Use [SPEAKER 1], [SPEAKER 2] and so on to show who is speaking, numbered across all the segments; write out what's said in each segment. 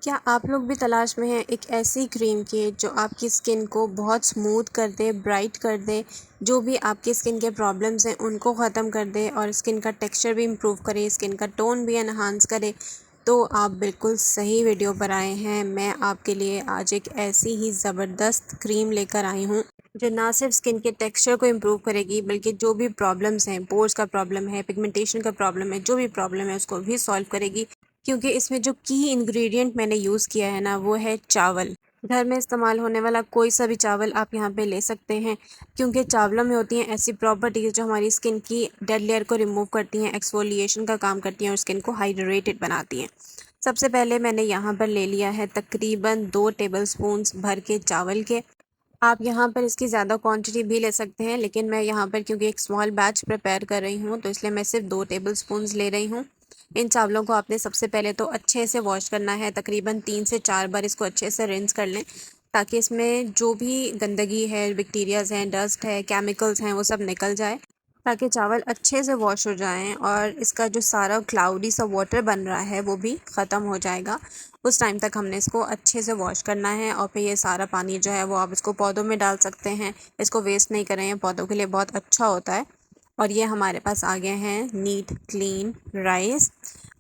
[SPEAKER 1] क्या आप लोग भी तलाश में हैं एक ऐसी क्रीम की जो आपकी स्किन को बहुत स्मूथ कर दे, ब्राइट कर दे, जो भी आपकी स्किन के प्रॉब्लम्स हैं उनको ख़त्म कर दे और स्किन का टेक्सचर भी इम्प्रूव करे, स्किन का टोन भी एनहांस करे? तो आप बिल्कुल सही वीडियो पर आए हैं। मैं आपके लिए आज एक ऐसी ही ज़बरदस्त क्रीम लेकर आई हूँ जो ना सिर्फ स्किन के टेक्सचर को इम्प्रूव करेगी, बल्कि जो भी प्रॉब्लम्स हैं, पोर्स का प्रॉब्लम है, पिगमेंटेशन का प्रॉब्लम है, जो भी प्रॉब्लम है उसको भी सॉल्व करेगी। क्योंकि इसमें जो की इंग्रेडिएंट मैंने यूज़ किया है ना, वो है चावल। घर में इस्तेमाल होने वाला कोई सा भी चावल आप यहाँ पे ले सकते हैं, क्योंकि चावलों में होती हैं ऐसी प्रॉपर्टीज़ जो हमारी स्किन की डेड लेयर को रिमूव करती हैं, एक्सफोलिएशन का काम करती हैं और स्किन को हाइड्रेटेड बनाती हैं। सबसे पहले मैंने यहाँ पर ले लिया है तकरीबन 2 टेबलस्पून भर के चावल के। आप यहाँ पर इसकी ज़्यादा क्वांटिटी भी ले सकते हैं, लेकिन मैं यहाँ पर क्योंकि एक स्मॉल बैच प्रिपेयर कर रही हूँ तो इसलिए मैं सिर्फ 2 टेबलस्पून ले रही हूँ। इन चावलों को आपने सबसे पहले तो अच्छे से वॉश करना है, तकरीबन 3 से 4 बार इसको अच्छे से रिंस कर लें, ताकि इसमें जो भी गंदगी है, बैक्टीरियाज़ हैं, डस्ट है, केमिकल्स हैं, वो सब निकल जाए, ताकि चावल अच्छे से वॉश हो जाएं और इसका जो सारा क्लाउडी सा वाटर बन रहा है वो भी ख़त्म हो जाएगा। उस टाइम तक हमने इसको अच्छे से वॉश करना है और फिर ये सारा पानी जो है वो आप इसको पौधों में डाल सकते हैं। इसको वेस्ट नहीं करें, पौधों के लिए बहुत अच्छा होता है। और ये हमारे पास आ गए हैं नीट क्लीन राइस।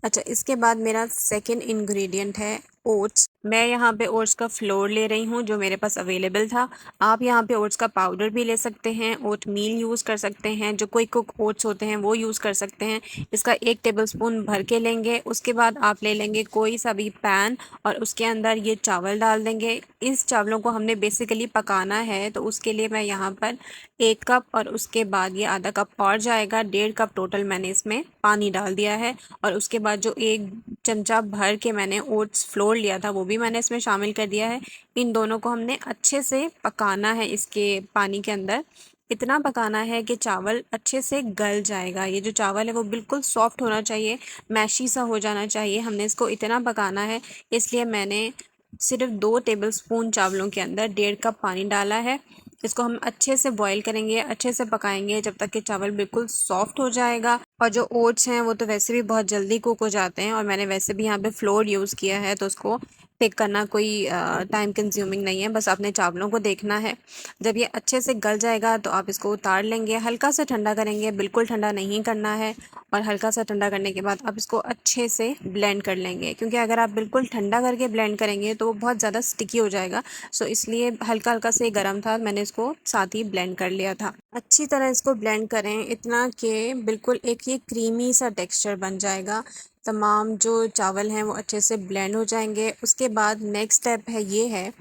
[SPEAKER 1] अच्छा, इसके बाद मेरा सेकंड इंग्रेडिएंट है ओट्स। मैं यहाँ पे ओट्स का फ्लोर ले रही हूँ जो मेरे पास अवेलेबल था। आप यहाँ पे ओट्स का पाउडर भी ले सकते हैं, ओट मील यूज़ कर सकते हैं, जो कोई कुक ओट्स होते हैं वो यूज़ कर सकते हैं। इसका 1 टेबलस्पून भर के लेंगे। उसके बाद आप ले लेंगे कोई सा भी पैन और उसके अंदर ये चावल डाल देंगे। इस चावलों को हमने बेसिकली पकाना है, तो उसके लिए मैं यहाँ पर 1 कप और उसके बाद ये आधा कप और जाएगा, 1.5 कप टोटल मैंने इसमें पानी डाल दिया है। और उसके बाद जो 1 चमचा भर के मैंने ओट्स फ्लोर लिया था वो भी मैंने इसमें शामिल कर दिया है। इन दोनों को हमने अच्छे से पकाना है इसके पानी के अंदर। इतना पकाना है कि चावल अच्छे से गल जाएगा। ये जो चावल है वो बिल्कुल सॉफ्ट होना चाहिए, मैशी सा हो जाना चाहिए। हमने इसको इतना पकाना है, इसलिए मैंने सिर्फ 2 टेबलस्पून चावलों के अंदर 1.5 कप पानी डाला है। इसको हम अच्छे से बॉईल करेंगे, अच्छे से पकाएंगे जब तक कि चावल बिल्कुल सॉफ्ट हो जाएगा। और जो ओट्स हैं वो तो वैसे भी बहुत जल्दी कुक हो जाते हैं और मैंने वैसे भी यहाँ पे फ्लोर यूज़ किया है, तो उसको पिक करना कोई टाइम कंज्यूमिंग नहीं है, बस आपने चावलों को देखना है। जब ये अच्छे से गल जाएगा तो आप इसको उतार लेंगे, हल्का सा ठंडा करेंगे, बिल्कुल ठंडा नहीं करना है। और हल्का सा ठंडा करने के बाद आप इसको अच्छे से ब्लेंड कर लेंगे, क्योंकि अगर आप बिल्कुल ठंडा करके ब्लेंड करेंगे तो वो बहुत ज़्यादा स्टिकी हो जाएगा। सो इसलिए हल्का हल्का से गर्म था, मैंने इसको साथ ही ब्लेंड कर लिया था। अच्छी तरह इसको ब्लेंड करें, इतना कि बिल्कुल एक ये क्रीमी सा टेक्सचर बन जाएगा। तमाम जो चावल हैं वो अच्छे से ब्लेंड हो जाएंगे। उसके बाद नेक्स्ट स्टेप है ये है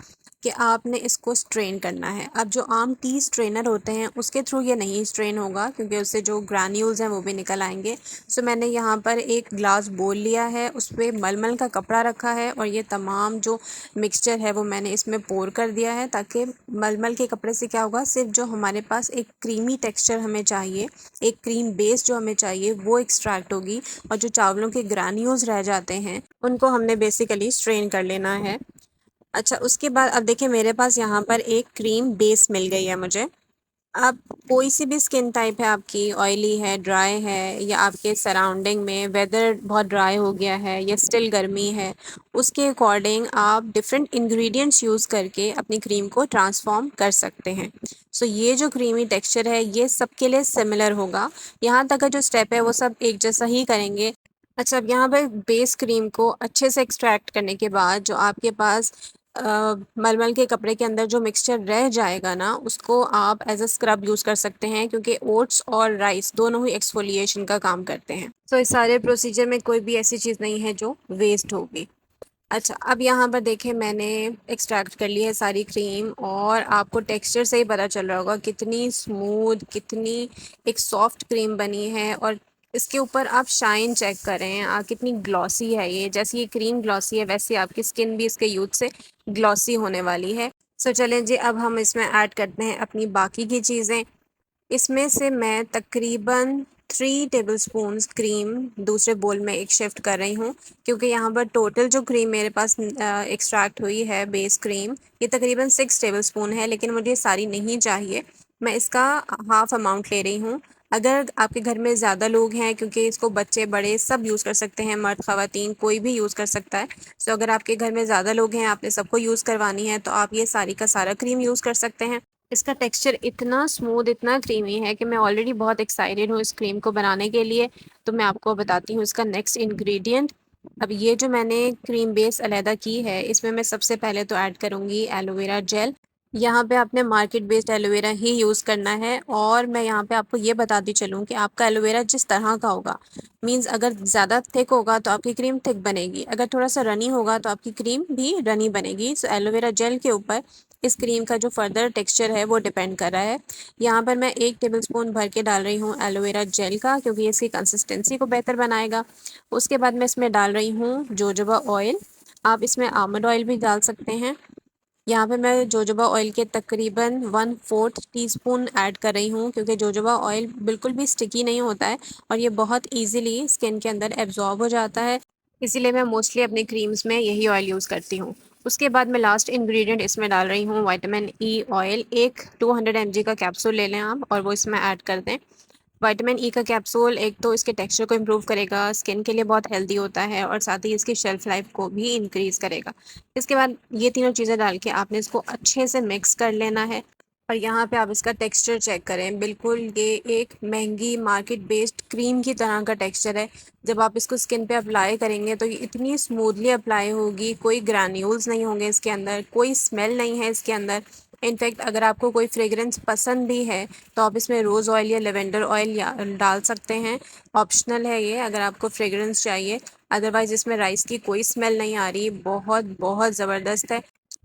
[SPEAKER 1] कि आपने इसको स्ट्रेन करना है। अब जो आम टी स्ट्रेनर होते हैं उसके थ्रू ये नहीं स्ट्रेन होगा, क्योंकि उससे जो ग्रैन्यूल्स हैं वो भी निकल आएंगे। सो मैंने यहाँ पर एक ग्लास बोल लिया है, उस पर मलमल का कपड़ा रखा है और ये तमाम जो मिक्सचर है वो मैंने इसमें पोर कर दिया है, ताकि मलमल के कपड़े से क्या होगा, सिर्फ जो हमारे पास एक क्रीमी टेक्सचर हमें चाहिए, एक क्रीम बेस जो हमें चाहिए वो एक्सट्रैक्ट होगी। और जो चावलों के ग्रैन्यूल्स रह जाते हैं उनको हमने बेसिकली स्ट्रेन कर लेना है। अच्छा, उसके बाद अब देखिए मेरे पास यहाँ पर एक क्रीम बेस मिल गई है मुझे। अब कोई सी भी स्किन टाइप है आपकी, ऑयली है, ड्राई है, या आपके सराउंडिंग में वेदर बहुत ड्राई हो गया है या स्टिल गर्मी है, उसके अकॉर्डिंग आप डिफरेंट इंग्रेडिएंट्स यूज़ करके अपनी क्रीम को ट्रांसफॉर्म कर सकते हैं। सो ये जो क्रीमी टेक्सचर है ये सबके लिए सिमिलर होगा। यहाँ तक का जो स्टेप है वो सब एक जैसा ही करेंगे। अच्छा, अब यहाँ पर बेस क्रीम को अच्छे से एक्सट्रैक्ट करने के बाद जो आपके पास मलमल के कपड़े के अंदर जो मिक्सचर रह जाएगा ना, उसको आप एज अ स्क्रब यूज़ कर सकते हैं, क्योंकि ओट्स और राइस दोनों ही एक्सफोलिएशन का काम करते हैं। तो इस सारे प्रोसीजर में कोई भी ऐसी चीज़ नहीं है जो वेस्ट होगी। अच्छा, अब यहाँ पर देखें मैंने एक्सट्रैक्ट कर ली है सारी क्रीम और आपको टेक्सचर से ही पता चल रहा होगा कितनी स्मूथ, कितनी एक सॉफ्ट क्रीम बनी है। और इसके ऊपर आप शाइन चेक करें, कितनी ग्लॉसी है ये। जैसे ये क्रीम ग्लॉसी है वैसे आपकी स्किन भी इसके यूज से ग्लॉसी होने वाली है। सो चलें जी, अब हम इसमें ऐड करते हैं अपनी बाकी की चीज़ें। इसमें से मैं तकरीबन 3 टेबलस्पून क्रीम दूसरे बोल में एक शिफ्ट कर रही हूँ, क्योंकि यहाँ पर टोटल जो क्रीम मेरे पास एक्सट्रैक्ट हुई है बेस क्रीम, ये तकरीबन 6 टेबलस्पून है, लेकिन मुझे सारी नहीं चाहिए। मैं इसका हाफ अमाउंट ले रही हूँ। अगर आपके घर में ज़्यादा लोग हैं, क्योंकि इसको बच्चे बड़े सब यूज़ कर सकते हैं, मर्द ख़वातीन कोई भी यूज़ कर सकता है। सो अगर आपके घर में ज़्यादा लोग हैं, आपने सबको यूज़ करवानी है, तो आप ये सारी का सारा क्रीम यूज़ कर सकते हैं। इसका टेक्सचर इतना स्मूथ, इतना क्रीमी है कि मैं ऑलरेडी बहुत एक्साइटेड हूँ इस क्रीम को बनाने के लिए। तो मैं आपको बताती हूँ इसका नेक्स्ट इंग्रेडिएंट। अब ये जो मैंने क्रीम बेस अलहदा की है, इसमें मैं सबसे पहले तो ऐड करूँगी एलोवेरा जेल। यहाँ पे आपने मार्केट बेस्ड एलोवेरा ही यूज़ करना है, और मैं यहाँ पे आपको ये बताती चलूँ कि आपका एलोवेरा जिस तरह का होगा, मींस अगर ज़्यादा थिक होगा तो आपकी क्रीम थिक बनेगी, अगर थोड़ा सा रनी होगा तो आपकी क्रीम भी रनी बनेगी। सो एलोवेरा जेल के ऊपर इस क्रीम का जो फर्दर टेक्सचर है वो डिपेंड कर रहा है। यहाँ पर मैं 1 टेबलस्पून भर के डाल रही हूँ एलोवेरा जेल का, क्योंकि इसकी कंसिस्टेंसी को बेहतर बनाएगा। उसके बाद मैं इसमें डाल रही हूँ जोजोबा ऑयल। आप इसमें आमंड ऑयल भी डाल सकते हैं। यहाँ पे मैं जोजोबा ऑयल के तकरीबन 1/4 टीस्पून ऐड कर रही हूँ, क्योंकि जोजोबा ऑयल बिल्कुल भी स्टिकी नहीं होता है और ये बहुत इजीली स्किन के अंदर एब्जॉर्ब हो जाता है। इसीलिए मैं मोस्टली अपनी क्रीम्स में यही ऑयल यूज़ करती हूँ। उसके बाद मैं लास्ट इंग्रेडिएंट इसमें डाल रही हूँ विटामिन ई ऑयल। एक 200 mg का कैप्सूल ले लें आप और वो इसमें ऐड कर दें। विटामिन ई का कैप्सूल एक तो इसके टेक्सचर को इम्प्रूव करेगा, स्किन के लिए बहुत हेल्दी होता है, और साथ ही इसकी शेल्फ लाइफ को भी इंक्रीज़ करेगा। इसके बाद ये तीनों चीज़ें डाल के आपने इसको अच्छे से मिक्स कर लेना है। और यहाँ पे आप इसका टेक्सचर चेक करें, बिल्कुल ये एक महंगी मार्केट बेस्ड क्रीम की तरह का टेक्सचर है। जब आप इसको स्किन पे अप्लाई करेंगे तो ये इतनी स्मूथली अप्लाई होगी, कोई ग्रैन्यूल्स नहीं होंगे इसके अंदर, कोई स्मेल नहीं है इसके अंदर। इनफैक्ट अगर आपको कोई फ्रेगरेंस पसंद भी है तो आप इसमें रोज़ ऑयल या लेवेंडर ऑयल या डाल सकते हैं। ऑप्शनल है ये, अगर आपको फ्रेगरेंस चाहिए। अदरवाइज़ इसमें राइस की कोई स्मेल नहीं आ रही, बहुत बहुत ज़बरदस्त है।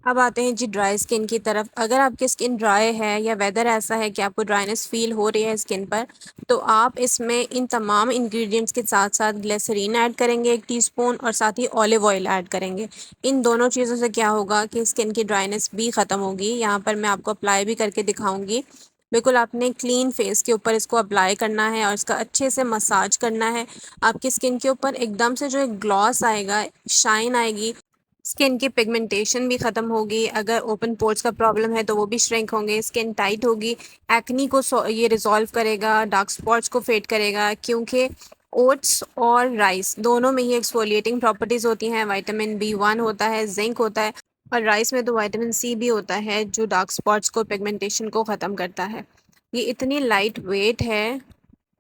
[SPEAKER 1] अब आते हैं जी ड्राई स्किन की तरफ। अगर आपकी स्किन ड्राई है या वेदर ऐसा है कि आपको ड्राइनेस फील हो रही है स्किन पर, तो आप इसमें इन तमाम इंग्रेडिएंट्स के साथ साथ ग्लिसरीन ऐड करेंगे 1 टीस्पून, और साथ ही ऑलिव ऑयल ऐड करेंगे। इन दोनों चीज़ों से क्या होगा कि स्किन की ड्राइनेस भी ख़त्म होगी। यहाँ पर मैं आपको अप्लाई भी करके दिखाऊंगी। बिल्कुल आपने क्लीन फेस के ऊपर इसको अप्लाई करना है और इसका अच्छे से मसाज करना है। आपकी स्किन के ऊपर एकदम से जो एक ग्लॉस आएगा, शाइन आएगी, स्किन की पिगमेंटेशन भी ख़त्म होगी। अगर ओपन पोर्स का प्रॉब्लम है तो वो भी श्रिंक होंगे, स्किन टाइट होगी। एक्नी को ये रिजॉल्व करेगा, डार्क स्पॉट्स को फेड करेगा, क्योंकि ओट्स और राइस दोनों में ही एक्सफोलिएटिंग प्रॉपर्टीज़ होती हैं। विटामिन B1 होता है, जिंक होता है, और राइस में तो विटामिन C भी होता है जो डार्क स्पॉट्स को, पिगमेंटेशन को ख़त्म करता है। ये इतनी लाइट वेट है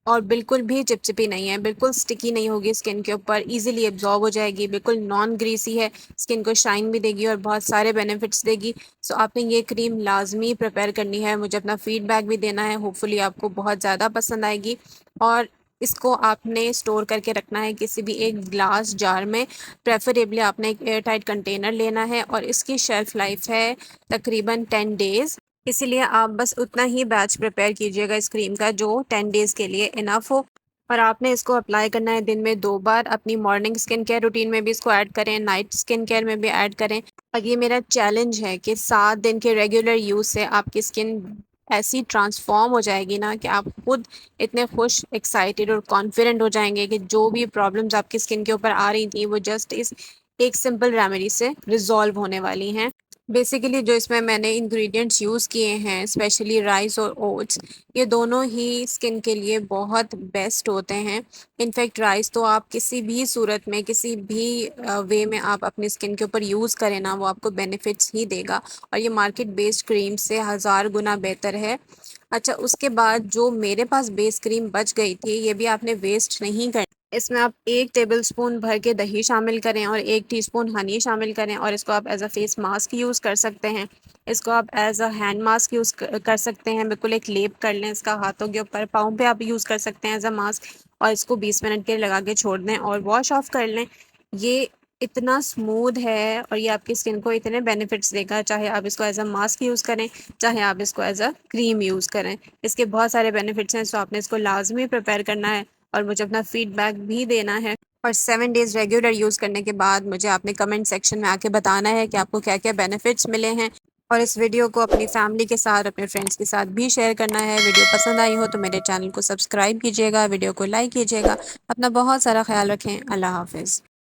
[SPEAKER 1] और बिल्कुल भी चिपचिपी नहीं है, बिल्कुल स्टिकी नहीं होगी स्किन के ऊपर, इजीली एब्जॉर्ब हो जाएगी, बिल्कुल नॉन ग्रीसी है, स्किन को शाइन भी देगी और बहुत सारे बेनिफिट्स देगी। सो आपने ये क्रीम लाजमी प्रिपेयर करनी है, मुझे अपना फीडबैक भी देना है। होपफुली आपको बहुत ज़्यादा पसंद आएगी। और इसको आपने स्टोर करके रखना है किसी भी एक ग्लास जार में। प्रेफरेबली आपने एक एयर टाइट कंटेनर लेना है, और इसकी शेल्फ़ लाइफ है तकरीबन 10 डेज़। इसीलिए आप बस उतना ही बैच प्रिपेयर कीजिएगा इस क्रीम का जो 10 डेज़ के लिए इनफ हो। और आपने इसको अप्लाई करना है दिन में 2 बार। अपनी मॉर्निंग स्किन केयर रूटीन में भी इसको ऐड करें, नाइट स्किन केयर में भी ऐड करें। और ये मेरा चैलेंज है कि 7 दिन के रेगुलर यूज़ से आपकी स्किन ऐसी ट्रांसफॉर्म हो जाएगी ना कि आप खुद इतने खुश, एक्साइटेड और कॉन्फिडेंट हो जाएंगे कि जो भी प्रॉब्लम्स आपकी स्किन के ऊपर आ रही थी वो जस्ट इस एक सिंपल रेमेडी से रिजॉल्व होने वाली हैं। बेसिकली जो इसमें मैंने इंग्रेडिएंट्स यूज़ किए हैं, स्पेशली राइस और ओट्स, ये दोनों ही स्किन के लिए बहुत बेस्ट होते हैं। इनफैक्ट राइस तो आप किसी भी सूरत में, किसी भी वे में आप अपनी स्किन के ऊपर यूज़ करें ना, वो आपको बेनिफिट्स ही देगा, और ये मार्केट बेस्ड क्रीम से 1000 गुना बेहतर है। अच्छा, उसके बाद जो मेरे पास बेस क्रीम बच गई थी, ये भी आपने वेस्ट नहीं करनी। इसमें आप 1 टेबलस्पून भर के दही शामिल करें और 1 टीस्पून हनी शामिल करें, और इसको आप as a face mask use कर सकते हैं। इसको आप as a hand mask use कर सकते हैं। बिल्कुल एक लेप कर लें इसका हाथों के ऊपर, पाँव पे आप यूज़ कर सकते हैं एज अ मास्क, और इसको 20 मिनट के लिए लगा के छोड़ दें और वॉश ऑफ कर लें। ये इतना स्मूथ है और ये आपकी स्किन को इतने बेनिफिट्स देगा, चाहे आप इसको एज अ मास्क यूज़ करें, चाहे आप इसको एज अ क्रीम यूज़ करें। इसके बहुत सारे बेनिफिट्स हैं, सो आपने इसको लाजमी प्रिपेयर करना है और मुझे अपना फीडबैक भी देना है। और 7 डेज़ रेगुलर यूज़ करने के बाद मुझे आपने कमेंट सेक्शन में आके बताना है कि आपको क्या क्या बेनिफिट्स मिले हैं। और इस वीडियो को अपनी फैमिली के साथ, अपने फ्रेंड्स के साथ भी शेयर करना है। वीडियो पसंद आई हो तो मेरे चैनल को सब्सक्राइब कीजिएगा, वीडियो को लाइक कीजिएगा। अपना बहुत सारा ख्याल रखें। अल्लाह हाफिज़।